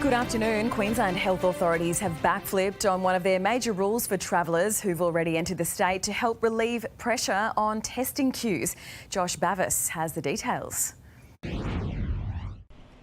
Good afternoon. Queensland health authorities have backflipped on one of their major rules for travellers who've already entered the state to help relieve pressure on testing queues. Josh Bavis has the details.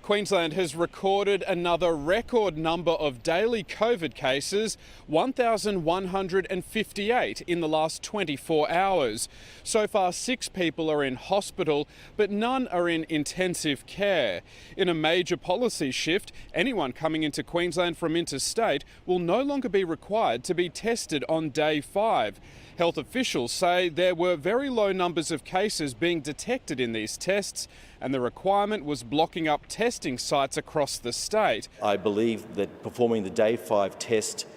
Queensland has recorded another record number of daily COVID cases, 1,158 in the last 24 hours. So far, 6 people are in hospital, but none are in intensive care. In a major policy shift, anyone coming into Queensland from interstate will no longer be required to be tested on day 5. Health officials say there were very low numbers of cases being detected in these tests, and the requirement was blocking up testing sites across the state. I believe that performing the day 5 test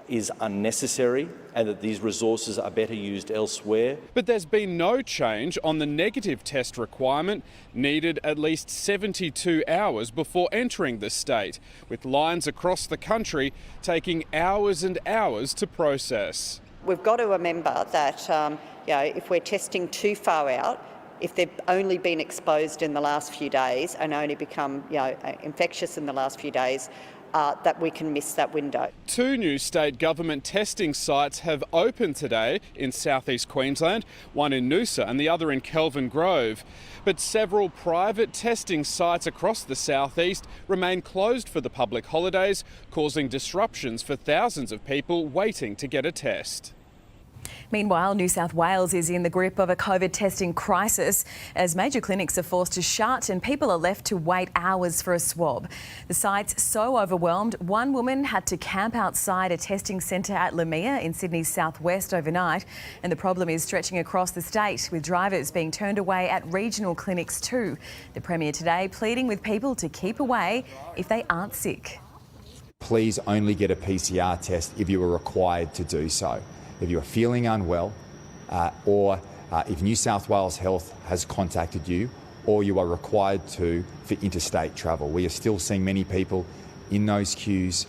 is unnecessary and that these resources are better used elsewhere. But there's been no change on the negative test requirement, needed at least 72 hours before entering the state, with lines across the country taking hours and hours to process. We've got to remember that if we're testing too far out, if they've only been exposed in the last few days and only become infectious in the last few days, that we can miss that window. 2 new state government testing sites have opened today in southeast Queensland, one in Noosa and the other in Kelvin Grove. But several private testing sites across the southeast remain closed for the public holidays, causing disruptions for thousands of people waiting to get a test. Meanwhile, New South Wales is in the grip of a COVID testing crisis as major clinics are forced to shut and people are left to wait hours for a swab. The site's so overwhelmed, one woman had to camp outside a testing centre at Lamia in Sydney's southwest overnight, and the problem is stretching across the state, with drivers being turned away at regional clinics too. The Premier today pleading with people to keep away if they aren't sick. Please only get a PCR test if you are required to do so. If you are feeling unwell or if New South Wales Health has contacted you or you are required for interstate travel. We are still seeing many people in those queues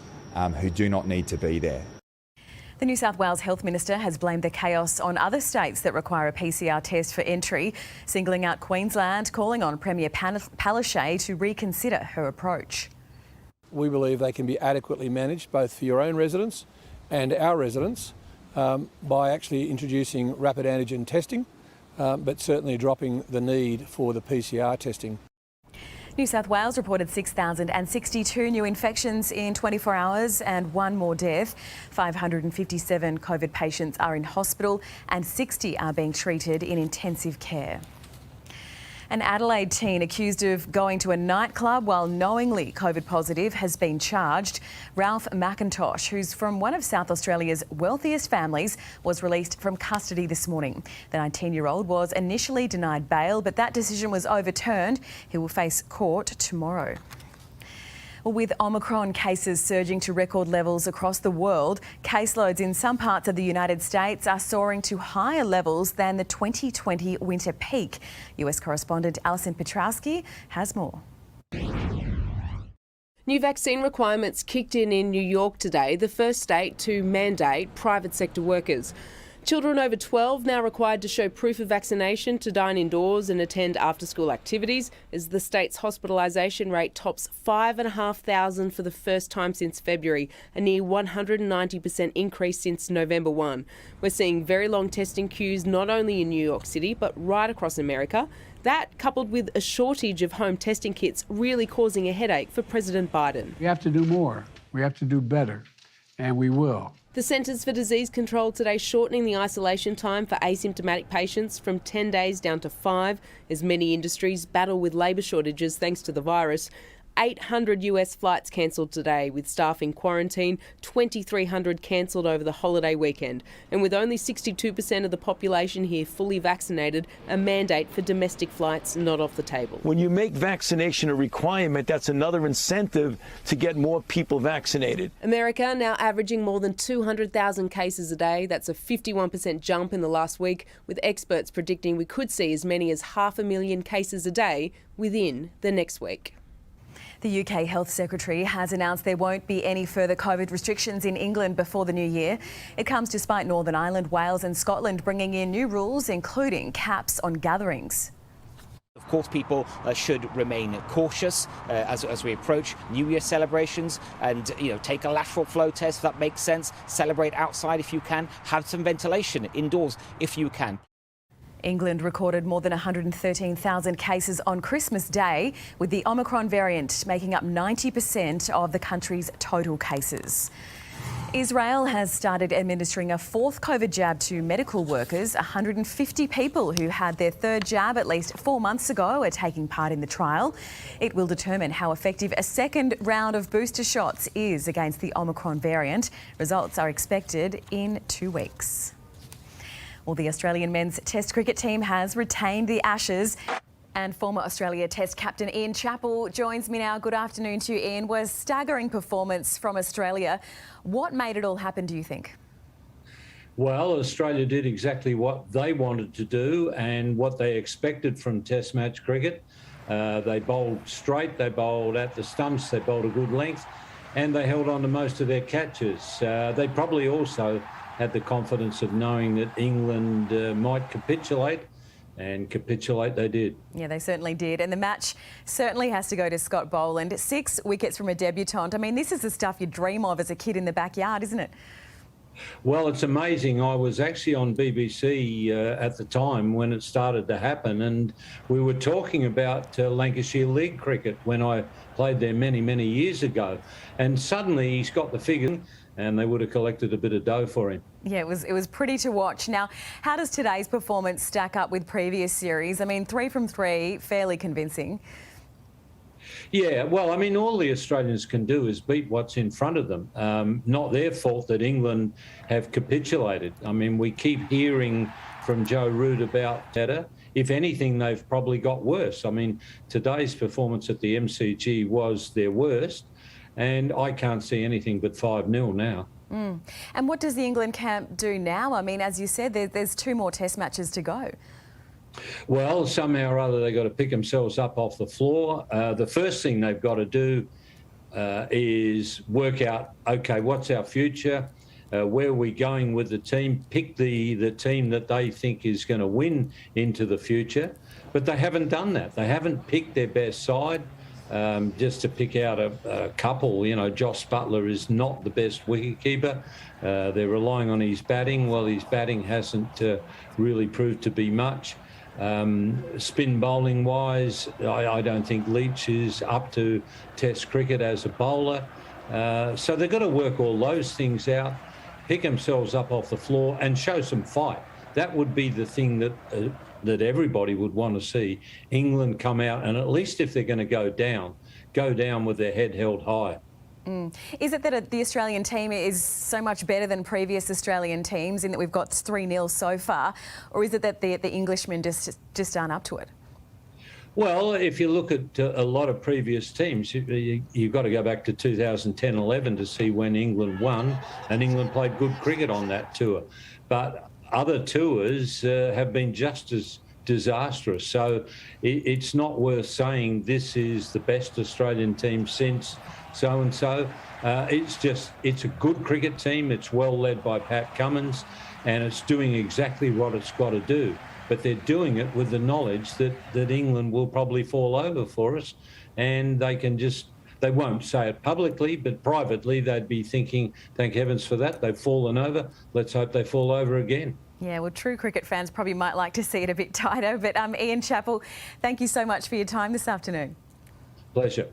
who do not need to be there. The New South Wales Health Minister has blamed the chaos on other states that require a PCR test for entry, singling out Queensland, calling on Premier Palaszczuk to reconsider her approach. We believe they can be adequately managed both for your own residents and our residents by actually introducing rapid antigen testing, but certainly dropping the need for the PCR testing. New South Wales reported 6,062 new infections in 24 hours and 1 more death. 557 COVID patients are in hospital and 60 are being treated in intensive care. An Adelaide teen accused of going to a nightclub while knowingly COVID positive has been charged. Ralph McIntosh, who's from one of South Australia's wealthiest families, was released from custody this morning. The 19-year-old was initially denied bail, but that decision was overturned. He will face court tomorrow. With Omicron cases surging to record levels across the world, caseloads in some parts of the United States are soaring to higher levels than the 2020 winter peak. US correspondent Alison Petrowski has more. New vaccine requirements kicked in New York today, the first state to mandate private sector workers. Children over 12 now required to show proof of vaccination to dine indoors and attend after-school activities, as the state's hospitalisation rate tops 5,500 for the first time since February, a near 190% increase since November 1. We're seeing very long testing queues not only in New York City but right across America. That, coupled with a shortage of home testing kits, really causing a headache for President Biden. We have to do more. We have to do better, and we will. The Centres for Disease Control today shortening the isolation time for asymptomatic patients from 10 days down to 5, as many industries battle with labour shortages thanks to the virus. 800 US flights cancelled today, with staff in quarantine, 2,300 cancelled over the holiday weekend. And with only 62% of the population here fully vaccinated, a mandate for domestic flights not off the table. When you make vaccination a requirement, that's another incentive to get more people vaccinated. America now averaging more than 200,000 cases a day. That's a 51% jump in the last week, with experts predicting we could see as many as 500,000 cases a day within the next week. The UK Health Secretary has announced there won't be any further COVID restrictions in England before the new year. It comes despite Northern Ireland, Wales and Scotland bringing in new rules, including caps on gatherings. Of course, people should remain cautious as we approach New Year celebrations, and take a lateral flow test if that makes sense. Celebrate outside if you can. Have some ventilation indoors if you can. England recorded more than 113,000 cases on Christmas Day, with the Omicron variant making up 90% of the country's total cases. Israel has started administering a fourth COVID jab to medical workers. 150 people who had their third jab at least 4 months ago are taking part in the trial. It will determine how effective a second round of booster shots is against the Omicron variant. Results are expected in 2 weeks. Well, the Australian men's Test cricket team has retained the Ashes. And former Australia Test captain Ian Chappell joins me now. Good afternoon to you, Ian. Was staggering performance from Australia. What made it all happen, do you think? Well, Australia did exactly what they wanted to do and what they expected from Test match cricket. They bowled straight, they bowled at the stumps, they bowled a good length, and they held on to most of their catches. They probably also had the confidence of knowing that England might capitulate, and capitulate they did. Yeah, they certainly did. And the match certainly has to go to Scott Boland. 6 wickets from a debutant. I mean, this is the stuff you dream of as a kid in the backyard, isn't it? Well, it's amazing. I was actually on BBC at the time when it started to happen, and we were talking about Lancashire League cricket when I played there many, many years ago. And suddenly he's got the figure, and they would have collected a bit of dough for him. Yeah, it was pretty to watch. Now, how does today's performance stack up with previous series? I mean, 3 from 3, fairly convincing. Yeah, well, I mean, all the Australians can do is beat what's in front of them. Not their fault that England have capitulated. I mean, we keep hearing from Joe Root about that. If anything, they've probably got worse. I mean, today's performance at the MCG was their worst, and I can't see anything but 5-0 now. And what does the England camp do now? I mean, as you said, there's 2 more Test matches to go. Well, somehow or other they've got to pick themselves up off the floor. The first thing they've got to do is work out, OK, what's our future? Where are we going with the team? Pick the team that they think is going to win into the future. But they haven't done that. They haven't picked their best side. Just to pick out a couple, Josh Buttler is not the best wicketkeeper. They're relying on his batting. Well, his batting hasn't really proved to be much. Spin bowling wise, I don't think Leach is up to Test cricket as a bowler. So they've got to work all those things out, pick themselves up off the floor and show some fight. That would be the thing that everybody would want to see. England come out, and at least if they're going to go down with their head held high. Is it that the Australian team is so much better than previous Australian teams in that we've got 3-0 so far, or is it that the Englishmen just aren't up to it? Well, if you look at a lot of previous teams, you've got to go back to 2010-11 to see when England won, and England played good cricket on that tour. But other tours have been just as disastrous. So it's not worth saying this is the best Australian team since so-and-so. It's a good cricket team. It's well led by Pat Cummins, and it's doing exactly what it's got to do. But they're doing it with the knowledge that England will probably fall over for us, and they won't say it publicly, but privately they'd be thinking, thank heavens for that, they've fallen over. Let's hope they fall over again. Yeah, well, true cricket fans probably might like to see it a bit tighter. But Ian Chappell, thank you so much for your time this afternoon. Pleasure.